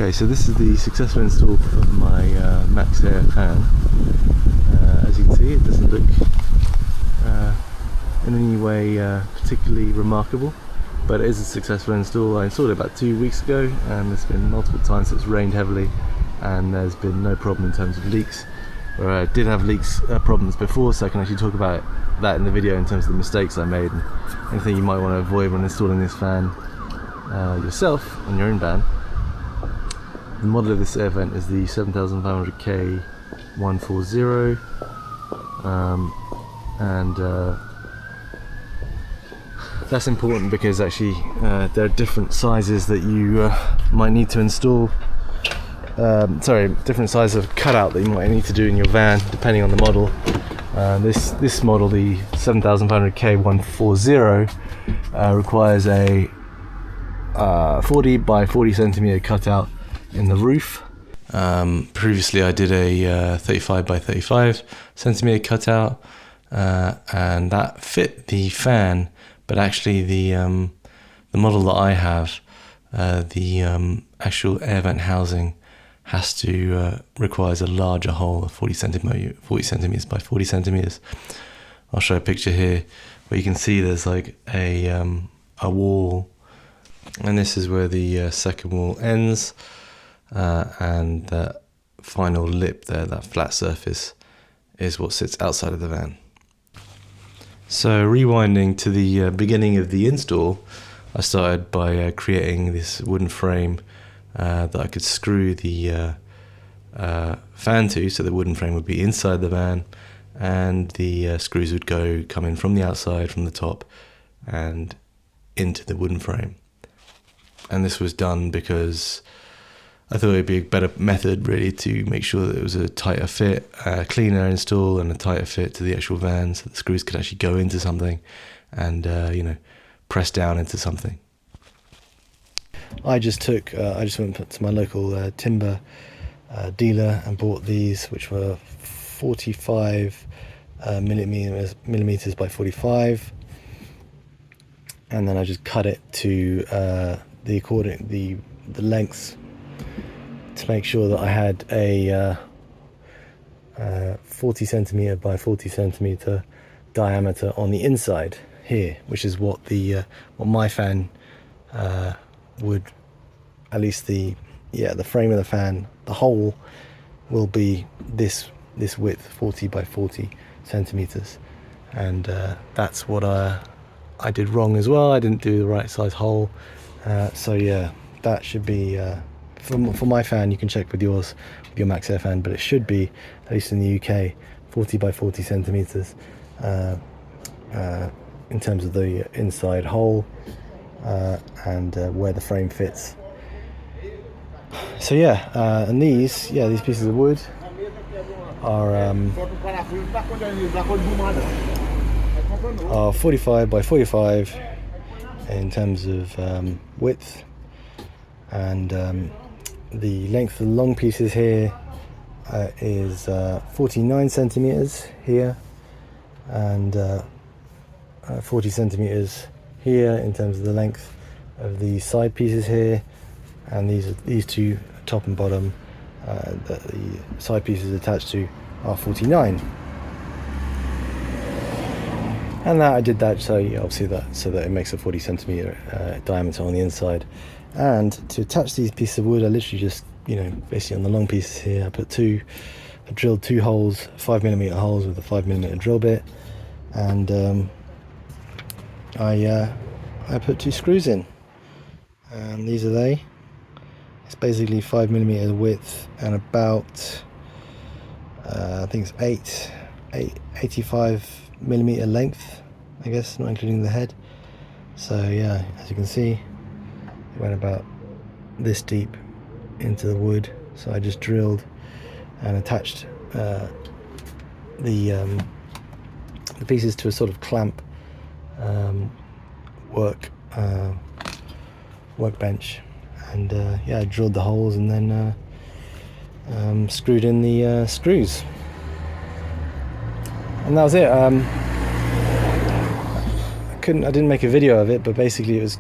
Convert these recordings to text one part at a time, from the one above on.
Okay, so this is the successful install of my Maxxair fan. As you can see, it doesn't look in any way particularly remarkable, but it is a successful install. I installed it about 2 weeks ago, and there's been multiple times it's rained heavily and there's been no problem in terms of leaks. Where I did have leaks problems before, so I can actually talk about that in the video in terms of the mistakes I made and anything you might want to avoid when installing this fan yourself on your own van. The model of this air vent is the 7500K 140, and that's important because actually there are different sizes that you might need to install. Different size of cutout that you might need to do in your van depending on the model. This model, the 7500K 140, requires a 40 by 40 centimeter cutout in the roof. Previously I did a 35 by 35 centimeter cutout, and that fit the fan, but actually the model that I have, the actual air vent housing requires a larger hole of 40 centimeters by 40 centimeters. I'll show a picture here where you can see there's like a wall, and this is where the second wall ends, and that final lip there, that flat surface, is what sits outside of the van. So rewinding to the beginning of the install, I started by creating this wooden frame that I could screw the fan to, so the wooden frame would be inside the van and the screws would come in from the outside, from the top, and into the wooden frame. And this was done because I thought it would be a better method really to make sure that it was a tighter fit, cleaner install, and a tighter fit to the actual van, so the screws could actually go into something and press down into something. I just went to my local timber dealer and bought these, which were 45 millimeters by 45, and then I just cut it to the lengths to make sure that I had a 40 centimeter by 40 centimeter diameter on the inside here, which is what my fan would, at least the frame of the fan, the hole will be this width, 40 by 40 centimeters, and that's what I did wrong as well. I didn't do the right size hole, so yeah, that should be for my fan. You can check with yours, with your Maxxair fan, but it should be, at least in the UK, 40 by 40 centimeters in terms of the inside hole and where the frame fits. So yeah, and these pieces of wood are 45 by 45 in terms of width, and the length of the long pieces here is 49 centimeters here, and 40 centimeters here in terms of the length of the side pieces here, and these two, top and bottom, that the side pieces attached to, are 49. And that I did that so obviously so that it makes a 40 centimeter diameter on the inside. And to attach these pieces of wood, I literally just, basically on the long pieces here, I drilled 2 holes, 5mm holes with a 5mm drill bit, and I put 2 screws in, and these are they. It's basically 5mm width and about I think it's 85mm length, I guess, not including the head. So yeah, as you can see, it went about this deep into the wood. So I just drilled and attached the pieces to a sort of clamp workbench, and I drilled the holes and then screwed in the screws, and that was it. I didn't make a video of it, but basically it was,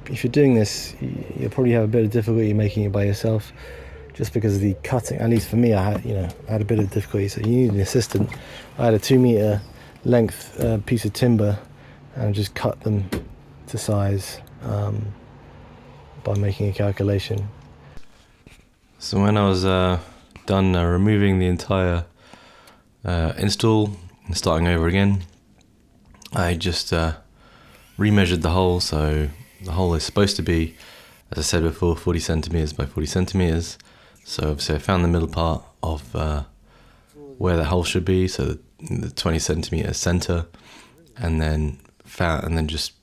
if you're doing this, you'll probably have a bit of difficulty making it by yourself, just because of the cutting. At least for me, I had a bit of difficulty, so you need an assistant. I had a 2 meter length piece of timber and just cut them to size by making a calculation. So when I was done removing the entire install and starting over again, I just remeasured the hole. So the hole is supposed to be, as I said before, 40 centimeters by 40 centimeters. So obviously I found the middle part of where the hole should be, so the 20 centimeter center, and then just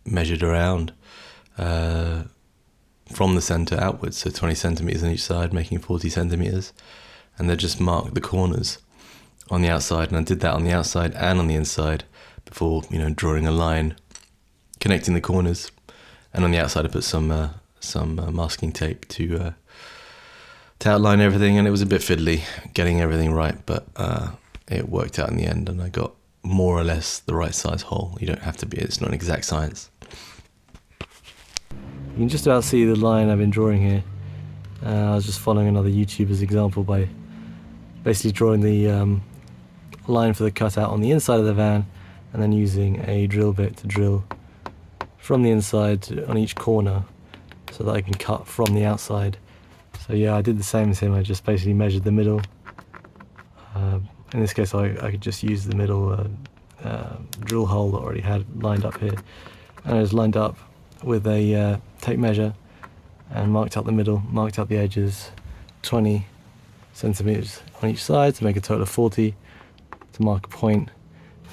measured around from the center outwards, so 20 centimeters on each side, making 40 centimeters, and then just marked the corners on the outside. And I did that on the outside and on the inside before drawing a line connecting the corners. And on the outside I put some masking tape to outline everything, and it was a bit fiddly getting everything right, but it worked out in the end, and I got more or less the right size hole. You don't have to be, it's not an exact science. You can just about see the line I've been drawing here. I was just following another YouTuber's example by basically drawing the line for the cutout on the inside of the van, and then using a drill bit to drill from the inside on each corner so that I can cut from the outside. So yeah, I did the same as him. I just basically measured the middle. In this case, I could just use the middle drill hole that I already had lined up here, and I just lined up with a tape measure and marked out the middle, marked out the edges, 20 centimeters on each side to make a total of 40, to mark a point.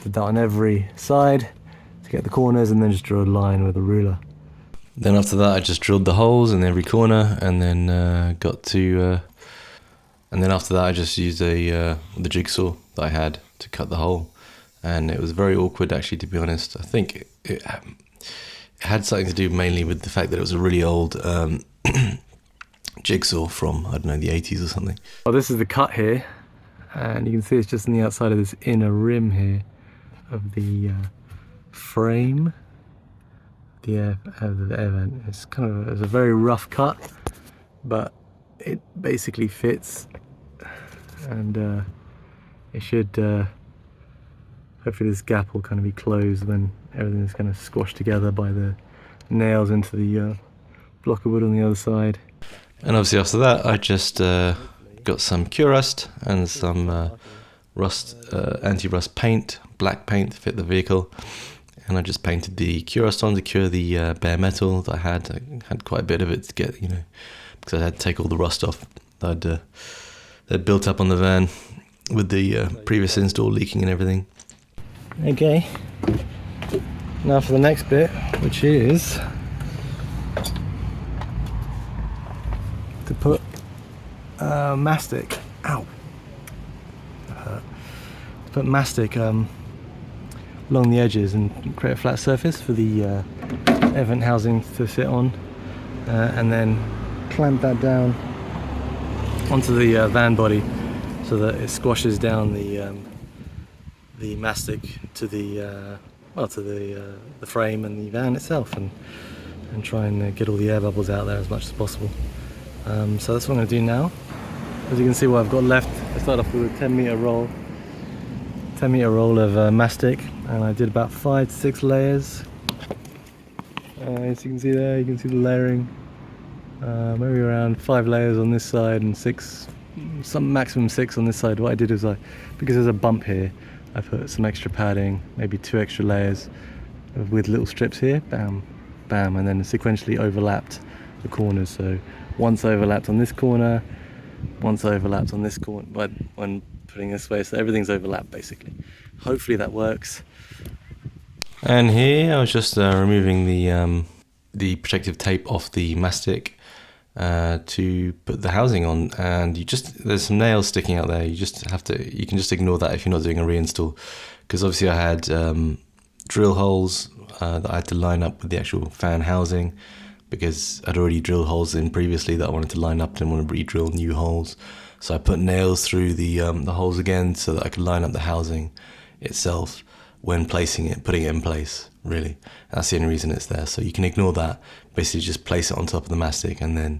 Did that on every side to get the corners, and then just drew a line with a ruler. Then after that I just drilled the holes in every corner, and then and then after that I just used the jigsaw that I had to cut the hole. And it was very awkward, actually, to be honest. I think it had something to do mainly with the fact that it was a really old jigsaw from, I don't know, the 80s or something. Well, this is the cut here, and you can see it's just on the outside of this inner rim here of the frame, the air vent. It's it's a very rough cut, but it basically fits, and it should hopefully this gap will kind of be closed when everything is kind of squashed together by the nails into the block of wood on the other side. And obviously after that I just got some cure rust and some anti-rust paint, black paint to fit the vehicle, and I just painted the cure rust on to cure the bare metal that I had. I had quite a bit of it to get, because I had to take all the rust off that built up on the van with the previous install leaking and everything. Okay, now for the next bit, which is to put mastic. Ow! To put mastic along the edges and create a flat surface for the air vent housing to sit on, and then clamp that down onto the van body so that it squashes down the mastic to the frame and the van itself, and try and get all the air bubbles out there as much as possible. So that's what I'm going to do now. As you can see, what I've got left, I started off with a 10 meter roll of mastic, and I did about 5 to 6 layers. As you can see there, you can see the layering. Maybe around 5 layers on this side and 6, some maximum 6 on this side. What I did is because there's a bump here, I put some extra padding, maybe 2 extra layers with little strips here, bam, bam, and then sequentially overlapped the corners. So once overlapped on this corner, once overlapped on this corner, but when putting this way, so everything's overlapped basically. Hopefully that works. And here I was just removing the protective tape off the mastic to put the housing on, and there's some nails sticking out there. You can just ignore that if you're not doing a reinstall, because obviously I had drill holes that I had to line up with the actual fan housing, because I'd already drilled holes in previously that I wanted to line up, didn't want to re-drill new holes. So I put nails through the holes again so that I could line up the housing itself when putting it in place, really. That's the only reason it's there. So you can ignore that, basically just place it on top of the mastic and then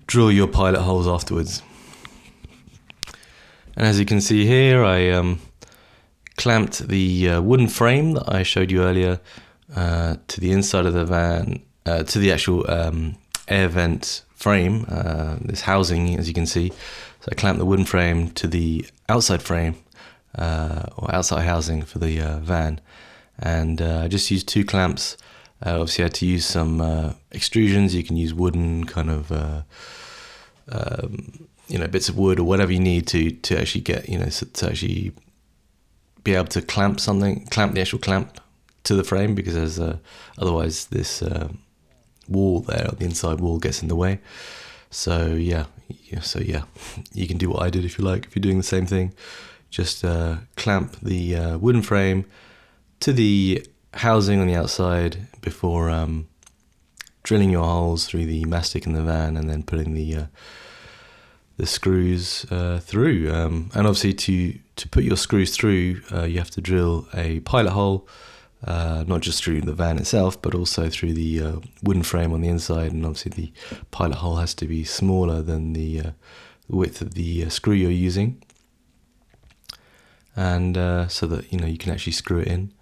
drill your pilot holes afterwards. And as you can see here, I clamped the wooden frame that I showed you earlier to the inside of the van, to the actual air vent frame, this housing, as you can see. So I clamped the wooden frame to the outside frame, or outside housing for the van, and I just used 2 clamps. Obviously I had to use some extrusions. You can use wooden kind of bits of wood or whatever you need to actually get, to actually be able to clamp the actual clamp to the frame, because otherwise this wall there, the inside wall, gets in the way. So yeah, you can do what I did if you like. If you're doing the same thing, just clamp the wooden frame to the housing on the outside before drilling your holes through the mastic in the van, and then putting the screws through. And obviously to put your screws through, you have to drill a pilot hole, not just through the van itself, but also through the wooden frame on the inside. And obviously the pilot hole has to be smaller than the width of the screw you're using, and so that you can actually screw it in.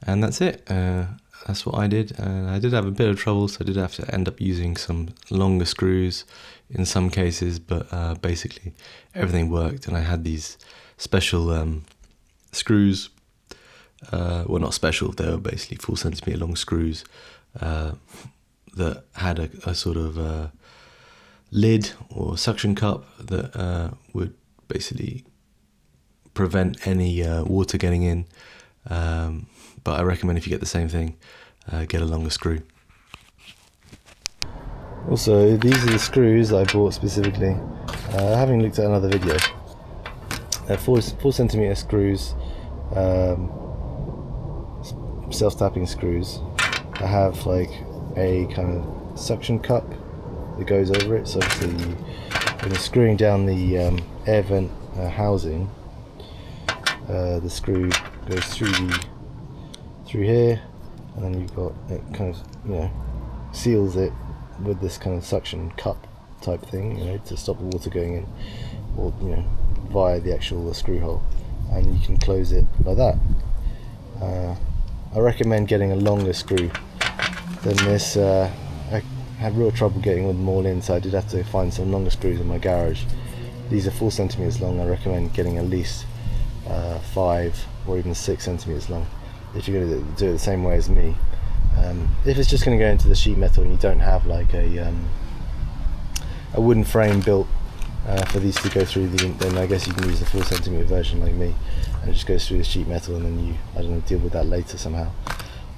And that's it. That's what I did. And I did have a bit of trouble, so I did have to end up using some longer screws in some cases, but basically everything worked. And I had these special screws, well, not special, they were basically 4 centimeter long screws that had a sort of lid or suction cup that would basically prevent any water getting in. But I recommend, if you get the same thing, get a longer screw. Also, these are the screws I bought specifically, having looked at another video. They're 4 centimeter screws, self-tapping screws. I have like a kind of suction cup that goes over it, so obviously when you're screwing down the air vent housing, the screw goes through here, and then you've got it kind of seals it with this kind of suction cup type thing, to stop the water going in, or via the actual screw hole, and you can close it like that. I recommend getting a longer screw than this. I had real trouble getting them all in, so I did have to find some longer screws in my garage. These are 4 centimeters long. I recommend getting at least 5 or even 6 centimeters long if you're going to do it the same way as me. If it's just going to go into the sheet metal and you don't have like a wooden frame built for these to go through, then I guess you can use the 4 centimeter version like me, and it just goes through the sheet metal, and then you deal with that later somehow.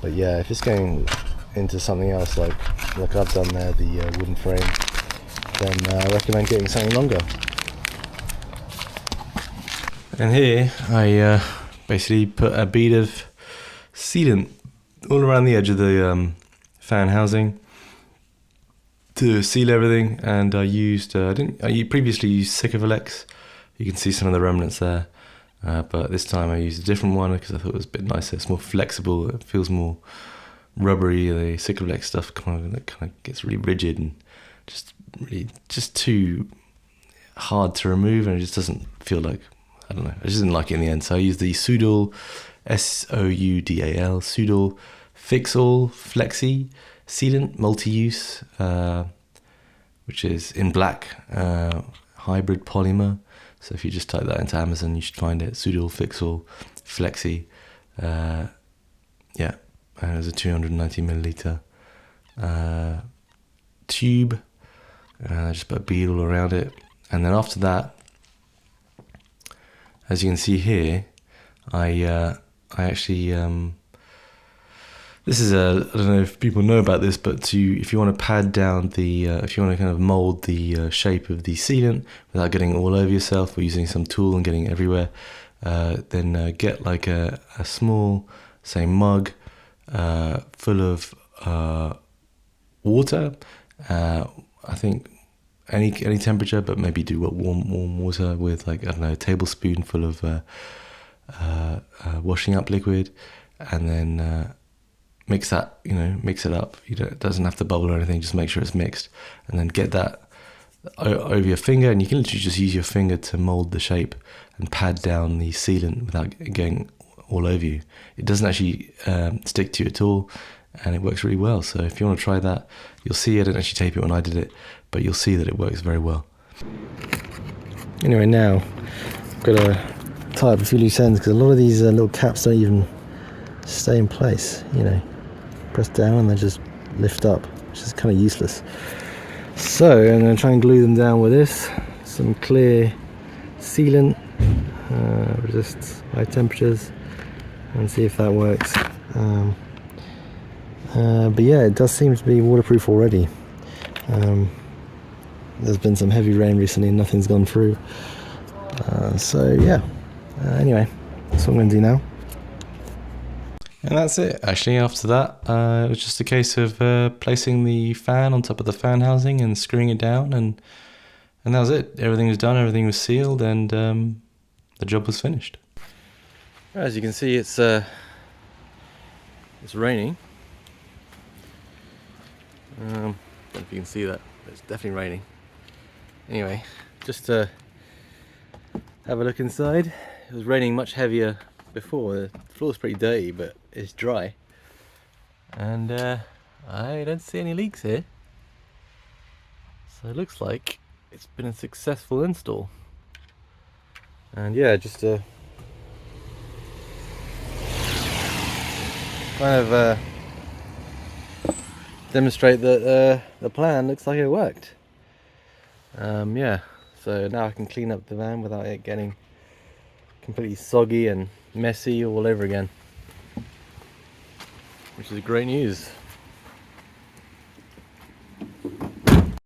But yeah, if it's going into something else like I've done there, the wooden frame, then I recommend getting something longer. And here I basically put a bead of sealant all around the edge of the fan housing to seal everything. And I used I previously used Sikavolex. You can see some of the remnants there, but this time I used a different one because I thought it was a bit nicer. It's more flexible. It feels more rubbery. The Sikavolex stuff kind of gets really rigid and just too hard to remove, and it just doesn't feel like, I don't know, I just didn't like it in the end. So I used the Soudal, Soudal, Soudal Fix-All Flexi Sealant Multi-Use, which is in black, hybrid polymer. So if you just type that into Amazon, you should find it. Soudal Fix-All Flexi. Yeah, and it was a 290 milliliter tube. Just put a bead all around it. And then after that, as you can see here, I actually, this is I don't know if people know about this, but if you want to pad down if you want to kind of mold the shape of the sealant without getting all over yourself or using some tool and getting everywhere, then get like a small, say, mug full of water. I think any temperature, but maybe do warm water with, like, I don't know, a tablespoonful of washing up liquid, and then mix that, mix it up. It doesn't have to bubble or anything, just make sure it's mixed, and then get that over your finger, and you can literally just use your finger to mold the shape and pad down the sealant without getting all over you. It doesn't actually stick to you at all, and it works really well. So if you want to try that, you'll see. I didn't actually tape it when I did it, but you'll see that it works very well. Anyway, now I've got to tie up a few loose ends because a lot of these little caps don't even stay in place. Press down and they just lift up, which is kind of useless. So I'm going to try and glue them down with this, some clear sealant, resists high temperatures, and see if that works. But yeah, it does seem to be waterproof already. There's been some heavy rain recently and nothing's gone through. So yeah, anyway, that's what I'm going to do now. And that's it. Actually, after that, it was just a case of placing the fan on top of the fan housing and screwing it down, and that was it. Everything was done, everything was sealed, and the job was finished. As you can see, it's raining. I don't know if you can see that, but it's definitely raining. Anyway, just to have a look inside. It was raining much heavier before. The floor's pretty dirty, but it's dry. And I don't see any leaks here. So it looks like it's been a successful install. And yeah, just to kind of demonstrate that the plan looks like it worked. Yeah, so now I can clean up the van without it getting completely soggy and messy all over again, which is great news.